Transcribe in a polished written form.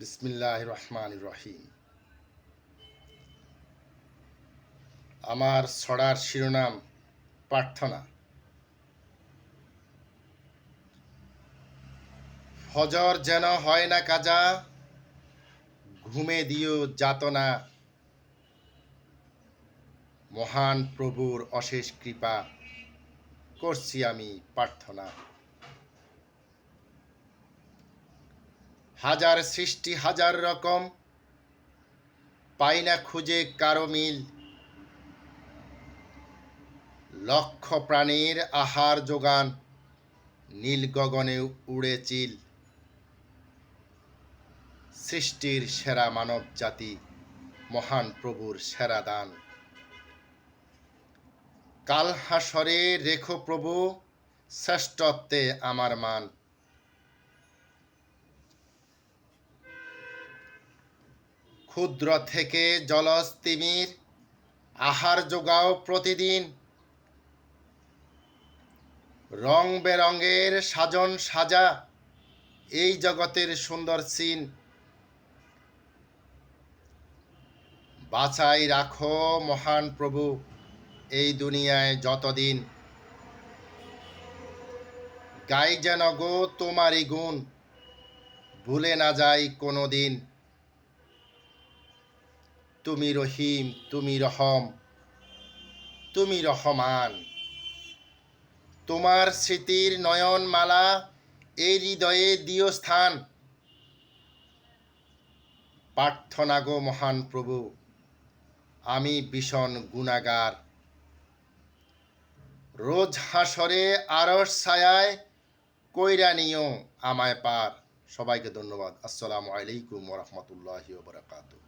বিসমিল্লাহির রহমানির রহিম। আমার ছড়ার শিরোনাম প্রার্থনা। ফজর যেন হয় না কাজা, ঘুমে দিও যাতনা। মহান প্রভুর অশেষ কৃপা, করছি আমি প্রার্থনা। হাজার সৃষ্টি হাজার রকম, পাই না খুঁজে কারো মিল। লক্ষ প্রাণীর আহার যোগান, নীল গগনে উড়ে চিল। সৃষ্টির সেরা মানব জাতি, মহান প্রভুর সেরা দান। কাল হাসরে রেখো প্রভু, শ্রেষ্ঠত্বে আমার মান। ক্ষুদ্র থেকে জলজ তিমির, আহার যোগাও প্রতিদিন। রং বেরঙের সাজন সাজা, এই জগতের সুন্দর সিন। বাঁচাই রাখো মহান প্রভু, এই দুনিয়ায় যতদিন। গাই যেন গো তোমারই গুণ, ভুলে না যাই কোনো দিন। তুমি রহিম, তুমি রহম, তুমি রহমান। তোমার স্মৃতির নয়ন মালা, এই হৃদয়ে দিও স্থান। প্রার্থনা গো মহান প্রভু, আমি ভীষণ গুনাহগার। রোজ হাসরে আরশ ছায়ায়, কইরা নিও আমায় পার। সবাইকে ধন্যবাদ। আসসালামু আলাইকুম ওয়া রাহমাতুল্লাহি ওয়া বারাকাতুহু।